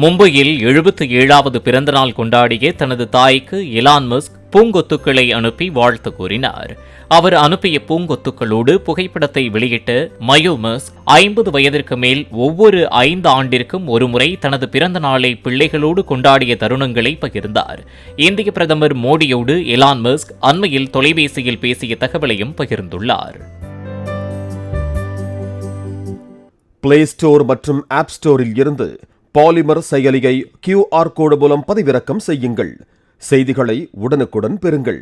மும்பையில் 77வது பிறந்தநாள் கொண்டாடிய தனது தாய்க்கு எலான் மஸ்க் பூங்கொத்துக்களை அனுப்பி வாழ்த்து கூறினார். அவர் அனுப்பிய பூங்கொத்துக்களோடு புகைப்படத்தை வெளியிட்ட மயோ மஸ்க் 50 வயதிற்கு மேல் ஒவ்வொரு 5 ஆண்டிற்கும் ஒருமுறை தனது பிறந்த நாளை பிள்ளைகளோடு கொண்டாடிய தருணங்களை பகிர்ந்தார். இந்திய பிரதமர் மோடியோடு எலான் மஸ்க் அண்மையில் தொலைபேசியில் பேசிய தகவலையும் பகிர்ந்துள்ளார். பிளே ஸ்டோர் மற்றும் ஆப் ஸ்டோரில் இருந்து பாலிமர் செயலியை QR கோடு மூலம் பதிவிறக்கம் செய்யுங்கள். செய்திகளை உடனுக்குடன் பெறுங்கள்.